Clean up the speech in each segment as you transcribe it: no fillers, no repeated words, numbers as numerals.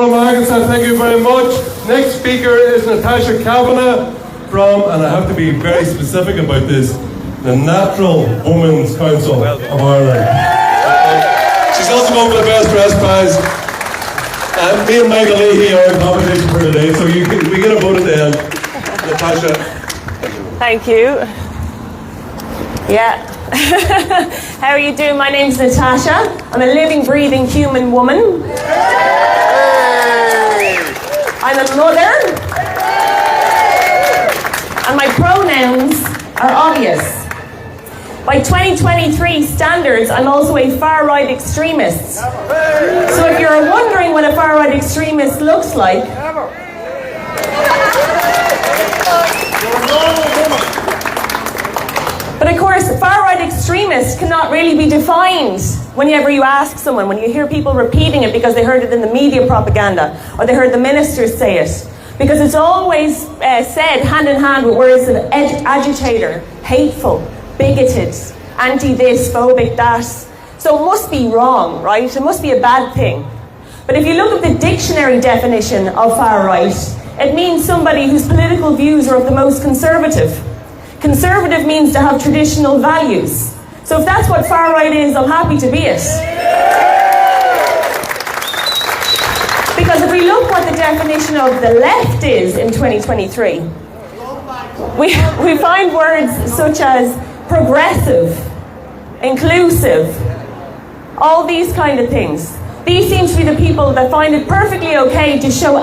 Kavanagh, thank you very much. Next speaker is Natasha Kavanagh from, and I have to be very specific about this, the Natural Women's Council of Ireland. She's also going for the Best Dressed Prize. Me and Michael Leahy are in competition for today, so we get a vote at the end. Natasha. Thank you. Yeah. How are you doing? My name's Natasha. I'm a living, breathing human woman. I'm a mother. And my pronouns are obvious. By 2023 standards, I'm also a far-right extremist. So if you're wondering what a far-right extremist looks like, but of course, far-right extremists cannot really be defined whenever you ask someone, when you hear people repeating it because they heard it in the media propaganda, or they heard the ministers say it. Because it's always said hand in hand with words of agitator, hateful, bigoted, anti-this, phobic, that. So it must be wrong, right? It must be a bad thing. But if you look at the dictionary definition of far-right, it means somebody whose political views are of the most conservative. Conservative means to have traditional values. So if that's what far-right is, I'm happy to be it. Because if we look what the definition of the left is in 2023, we find words such as progressive, inclusive, all these kind of things. These seem to be the people that find it perfectly okay to show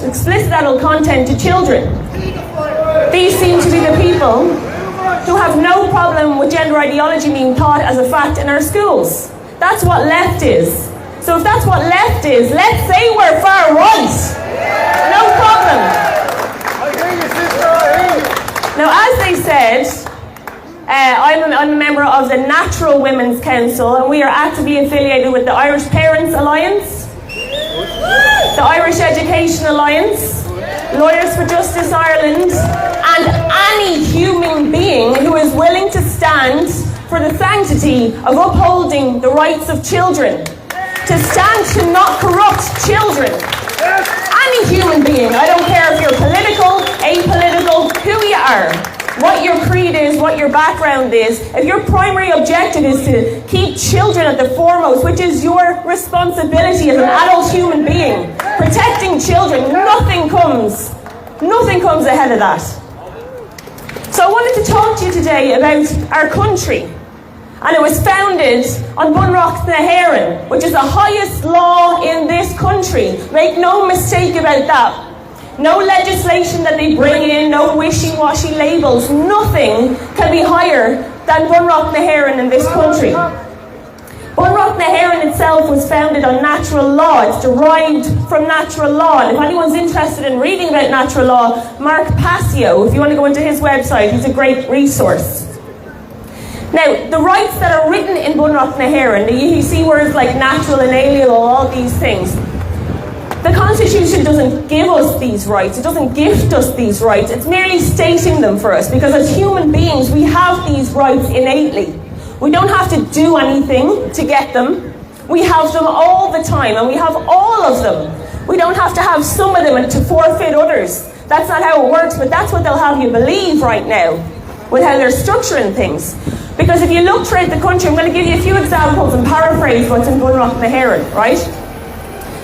explicit adult content to children. These seem to be the people who have no problem with gender ideology being taught as a fact in our schools. That's what left is. So if that's what left is, let's say we're far right. No problem. Now, as they said, I'm a member of the Natural Women's Council, and we are actively affiliated with the Irish Parents Alliance, the Irish Education Alliance, Lawyers for Justice Ireland, and any human being who is willing to stand for the sanctity of upholding the rights of children, to stand to not corrupt children. Any human being, I don't care if you're political, apolitical, who you are, what your creed is, what your background is. If your primary objective is to keep children at the foremost, which is your responsibility as an adult human being, protecting children, nothing comes ahead of that. So I wanted to talk to you today about our country. And it was founded on Bunreacht na hÉireann, which is the highest law in this country. Make no mistake about that. No legislation that they bring in, no wishy-washy labels, nothing can be higher than Bunreacht na hÉireann in this country. Bunreacht na hÉireann itself was founded on natural law. It's derived from natural law. And if anyone's interested in reading about natural law, Mark Passio, if you want to go into his website, he's a great resource. Now, the rights that are written in Bunreacht na hÉireann, you see words like natural, inalienable, all these things. The Constitution doesn't give us these rights, it doesn't gift us these rights, it's merely stating them for us, because as human beings we have these rights innately. We don't have to do anything to get them, we have them all the time, and we have all of them. We don't have to have some of them and to forfeit others. That's not how it works, but that's what they'll have you believe right now, with how they're structuring things. Because if you look throughout the country, I'm going to give you a few examples and paraphrase what's in Bunreacht na hÉireann, right?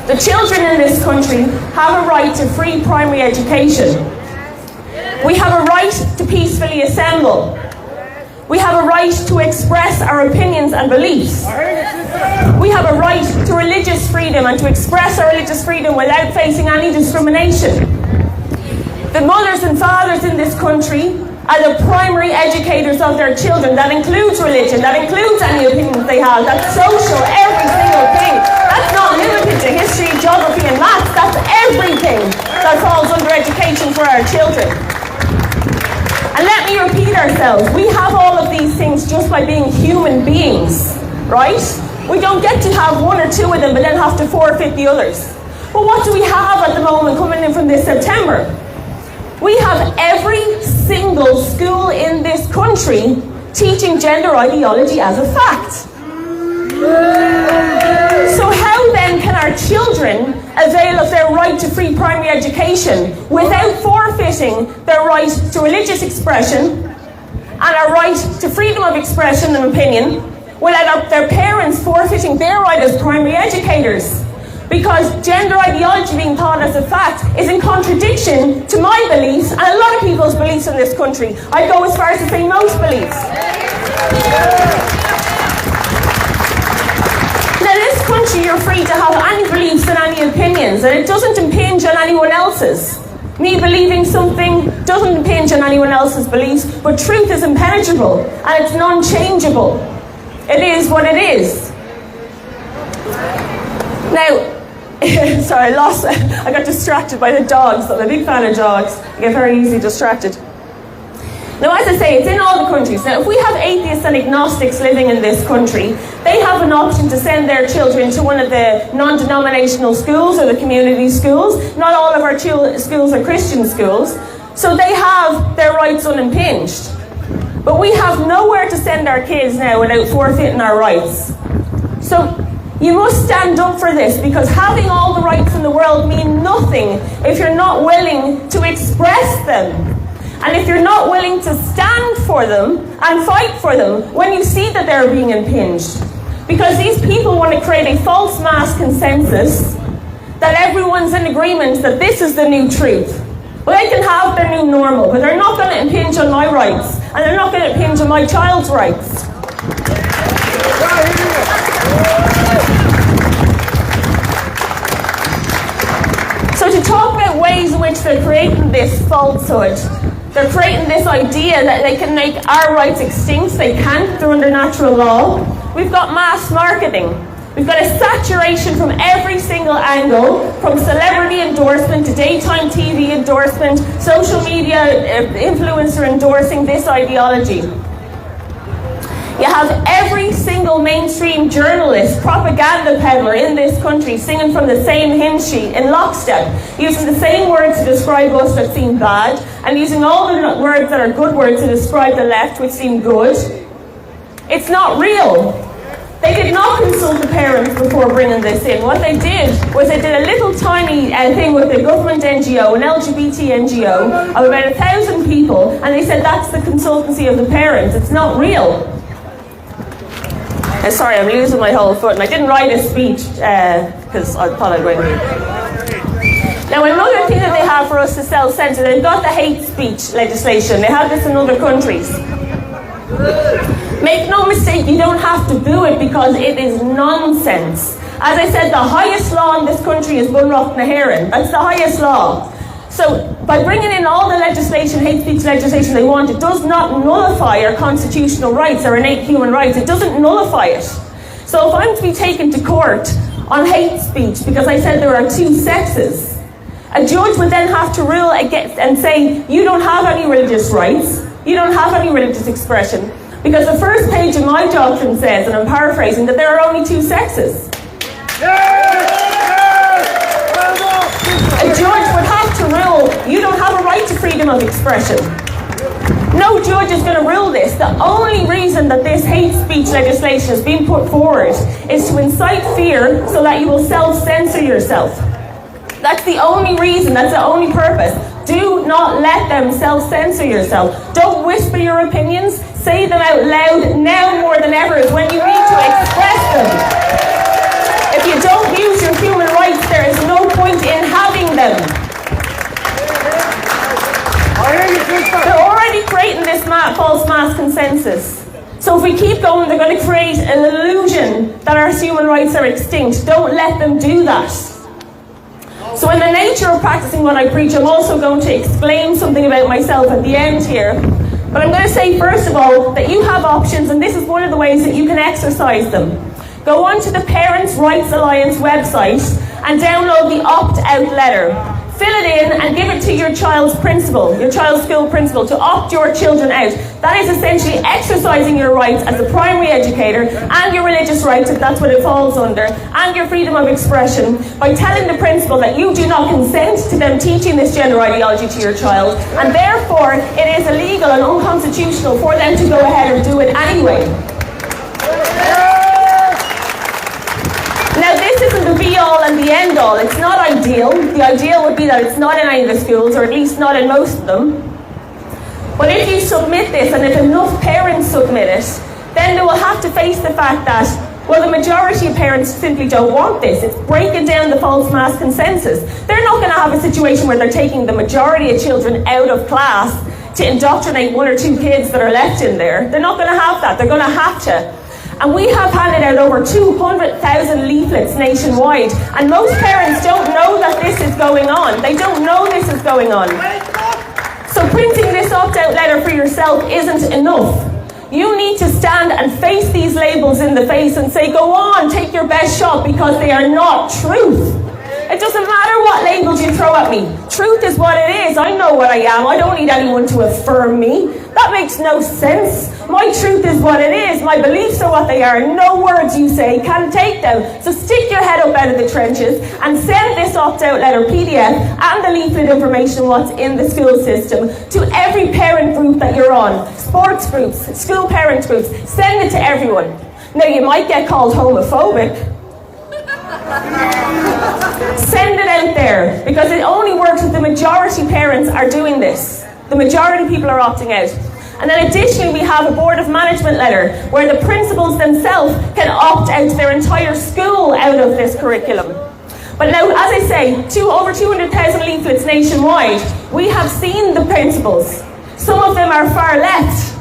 The children in this country have a right to free primary education. We have a right to peacefully assemble. We have a right to express our opinions and beliefs. We have a right to religious freedom and to express our religious freedom without facing any discrimination. The mothers and fathers in this country are the primary educators of their children. That includes religion, that includes any opinions they have, that's social, every single thing. That's not limited to history, geography and maths, that's everything that falls under education for our children. And let me repeat ourselves, we have all of these things just by being human beings, right? We don't get to have one or two of them but then have to forfeit the others. But what do we have at the moment coming in from this September? We have every single school in this country teaching gender ideology as a fact. So how then can our children avail of their right to free primary education without forfeiting their right to religious expression and a right to freedom of expression and opinion, without their parents forfeiting their right as primary educators. Because gender ideology being taught as a fact is in contradiction to my beliefs and a lot of people's beliefs in this country. I'd go as far as to say most beliefs. Now, in this country, you're free to have any beliefs and any opinions, and it doesn't impinge on anyone else's. Me believing something doesn't impinge on anyone else's beliefs, but truth is impenetrable and it's non-changeable. It is what it is. Now, sorry, I got distracted by the dogs. I'm a big fan of dogs. I get very easily distracted. Now, as I say, it's in all the countries. Now, if we have atheists and agnostics living in this country, they have an option to send their children to one of the non-denominational schools or the community schools. Not all of our schools are Christian schools, so they have their rights unimpinged. But we have nowhere to send our kids now without forfeiting our rights. So you must stand up for this, because having all the rights in the world mean nothing if you're not willing to express them. And if you're not willing to stand for them and fight for them when you see that they're being impinged. Because these people want to create a false mass consensus that everyone's in agreement that this is the new truth. Well, they can have their new normal, but they're not going to impinge on my rights, and they're not going to impinge on my child's rights. So to talk about ways in which they're creating this falsehood, they're creating this idea that they can make our rights extinct. They can't, they're under natural law. We've got mass marketing. We've got a saturation from every single angle, from celebrity endorsement to daytime TV endorsement, social media influencer endorsing this ideology. You have every single mainstream journalist, propaganda peddler in this country singing from the same hymn sheet in lockstep, using the same words to describe us that seem bad, and using all the words that are good words to describe the left, which seem good. It's not real. They did not consult the parents before bringing this in. What they did was they did a little tiny thing with a government NGO, an LGBT NGO, of about 1,000 people, and they said that's the consultancy of the parents. It's not real. Sorry, I'm losing my whole foot, and I didn't write a speech because I thought I'd win. Now, another thing that they have for us to self-censor, they've got the hate speech legislation. They have this in other countries. Make no mistake, you don't have to boo it because it is nonsense. As I said, the highest law in this country is Bunrock na Héireann. That's the highest law. So, by bringing in all the legislation, hate speech legislation they want, it does not nullify our constitutional rights, our innate human rights. It doesn't nullify it. So if I'm to be taken to court on hate speech because I said there are two sexes, a judge would then have to rule against and say, you don't have any religious rights, you don't have any religious expression, because the first page of my doctrine says, and I'm paraphrasing, that there are only two sexes. A judge would have to rule, you don't have a right to freedom of expression. No judge is going to rule this. The only reason that this hate speech legislation is being put forward is to incite fear so that you will self-censor yourself. That's the only reason, that's the only purpose. Do not let them self-censor yourself. Don't whisper your opinions, say them out loud. Now more than ever is when you need to express them. If you don't use your human rights, there is no point in having them. They're already creating this false mass consensus. So if we keep going, they're going to create an illusion that our human rights are extinct. Don't let them do that. So in the nature of practicing what I preach, I'm also going to explain something about myself at the end here. But I'm going to say, first of all, that you have options, and this is one of the ways that you can exercise them. Go onto the Parents' Rights Alliance website and download the opt-out letter. Fill it in and give it to your child's principal, your child's school principal, to opt your children out. That is essentially exercising your rights as a primary educator and your religious rights, if that's what it falls under, and your freedom of expression by telling the principal that you do not consent to them teaching this gender ideology to your child, and therefore it is illegal and unconstitutional for them to go ahead and do it anyway. Now, this isn't the be-all and the end-all. It's not ideal. The ideal would be that it's not in any of the schools, or at least not in most of them. But if you submit this, and if enough parents submit it, then they will have to face the fact that, well, the majority of parents simply don't want this. It's breaking down the false mass consensus. They're not going to have a situation where they're taking the majority of children out of class to indoctrinate 1 or 2 kids that are left in there. They're not going to have that. They're going to have to. And we have handed out over 200,000 leaflets nationwide, and most parents don't know that this is going on. They don't know this is going on. So printing this opt-out letter for yourself isn't enough. You need to stand and face these labels in the face and say, go on, take your best shot, because they are not truth. It doesn't matter what labels you throw at me. Truth is what it is. I know what I am. I don't need anyone to affirm me. That makes no sense. My truth is what it is. My beliefs are what they are. No words you say can take them. So stick your head up out of the trenches and send this opt-out letter PDF and the leaflet information, what's in the school system, to every parent group that you're on. Sports groups, school parent groups. Send it to everyone. Now, you might get called homophobic. Send it out there, because it only works if the majority parents are doing this. The majority of people are opting out. And then additionally, we have a board of management letter where the principals themselves can opt out their entire school out of this curriculum. But now, as I say, over 200,000 leaflets nationwide. We have seen the principals. Some of them are far left.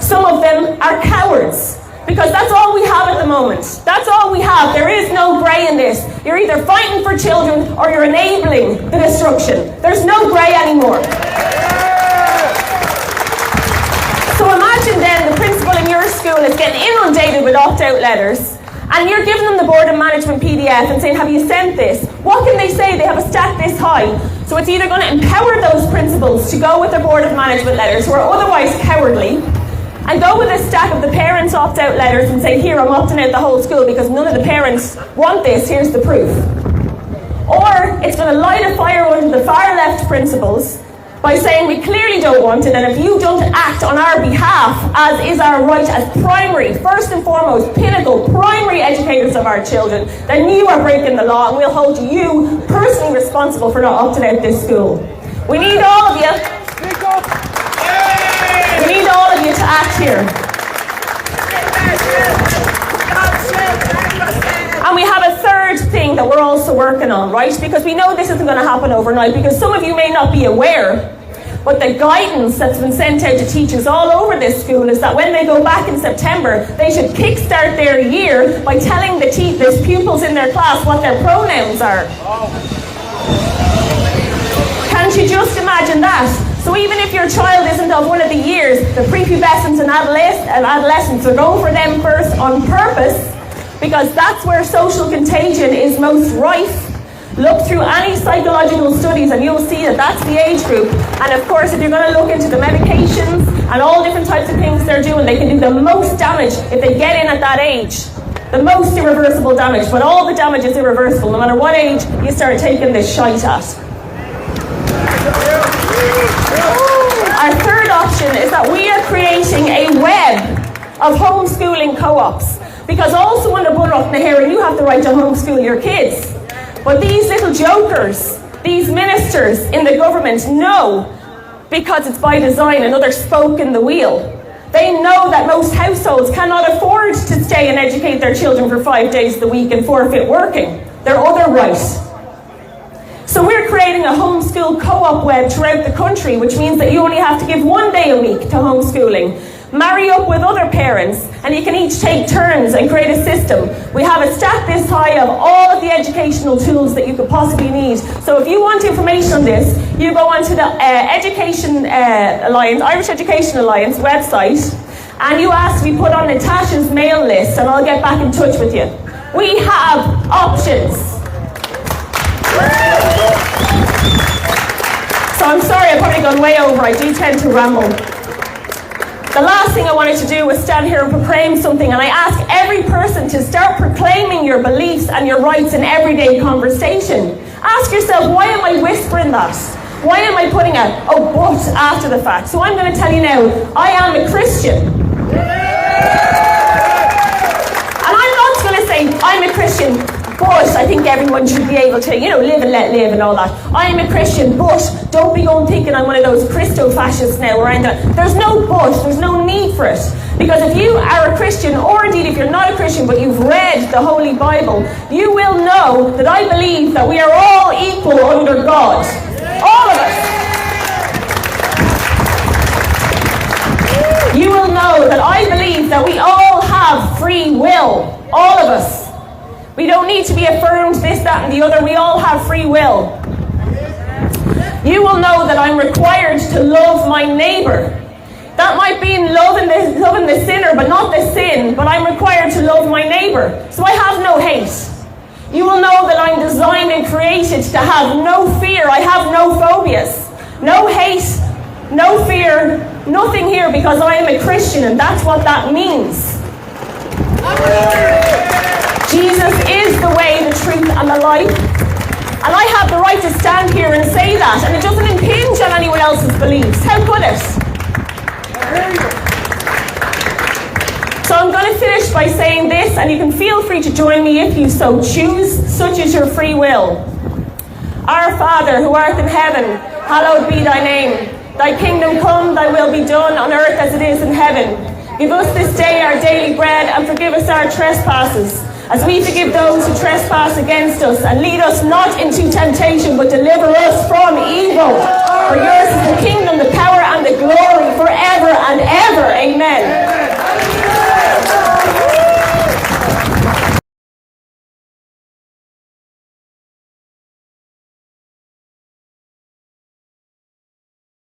Some of them are cowards. Because that's all we have at the moment. That's all we have. There is no grey in this. You're either fighting for children or you're enabling the destruction. There's no grey anymore. So imagine then the principal in your school is getting inundated with opt-out letters, and you're giving them the board of management PDF and saying, have you sent this? What can they say? They have a stack this high. So it's either going to empower those principals to go with their board of management letters who are otherwise cowardly, and go with a stack of the parents' opt-out letters and say, here, I'm opting out the whole school because none of the parents want this, here's the proof. Or it's going to light a fire under the far left principals by saying, we clearly don't want it, and if you don't act on our behalf, as is our right as primary, first and foremost, pinnacle, primary educators of our children, then you are breaking the law, and we'll hold you personally responsible for not opting out this school. We need all of you. We need all of you to act here. And we have a third thing that we're also working on, right? Because we know this isn't going to happen overnight, because some of you may not be aware, but the guidance that's been sent out to teachers all over this school is that when they go back in September, they should kickstart their year by telling the pupils in their class what their pronouns are. Can't you just imagine that? So even if your child isn't of one of the years, the prepubescents and adolescents are going for them first on purpose, because that's where social contagion is most rife. Look through any psychological studies and you'll see that that's the age group. And of course, if you're going to look into the medications and all different types of things they're doing, they can do the most damage if they get in at that age. The most irreversible damage, but all the damage is irreversible, no matter what age you start taking this shite at. Our third option is that we are creating a web of homeschooling co-ops, because also under Bunrock Nahéireann you have the right to homeschool your kids. But these little jokers, these ministers in the government know, because it's by design, another spoke in the wheel. They know that most households cannot afford to stay and educate their children for 5 days of the week and forfeit working. Their other right. So we're creating a homeschool co-op web throughout the country, which means that you only have to give 1 day a week to homeschooling. Marry up with other parents, and you can each take turns and create a system. We have a stack this high of all of the educational tools that you could possibly need. So if you want information on this, you go onto the Education Alliance, Irish Education Alliance website, and you ask to be put on Natasha's mail list, and I'll get back in touch with you. We have options. So I'm sorry, I've probably gone way over. I do tend to ramble. The last thing I wanted to do was stand here and proclaim something, and I ask every person to start proclaiming your beliefs and your rights in everyday conversation. Ask yourself, why am I whispering that? Why am I putting a but after the fact? So I'm going to tell you now, I am a Christian. And I'm not going to say, I'm a Christian but I think everyone should be able to, live and let live and all that. I'm a Christian, but don't be going thinking I'm one of those Christo-fascists now. There's no but, there's no need for it. Because if you are a Christian, or indeed if you're not a Christian, but you've read the Holy Bible, you will know that I believe that we are all equal under God. All of us. You will know that I believe that we all have free will. All of us. We don't need to be affirmed this, that and the other. We all have free will. You will know that I'm required to love my neighbour. That might be loving the sinner, but not the sin. But I'm required to love my neighbour. So I have no hate. You will know that I'm designed and created to have no fear. I have no phobias. No hate. No fear. Nothing here, because I am a Christian, and that's what that means. Jesus is the way, the truth, and the life. And I have the right to stand here and say that, and it doesn't impinge on anyone else's beliefs. How could it? So I'm going to finish by saying this, and you can feel free to join me if you so choose. Such is your free will. Our Father, who art in heaven, hallowed be thy name. Thy kingdom come, thy will be done on earth as it is in heaven. Give us this day our daily bread, and forgive us our trespasses, as we forgive those who trespass against us. And lead us not into temptation, but deliver us from evil. For yours is the kingdom, the power, and the glory forever and ever.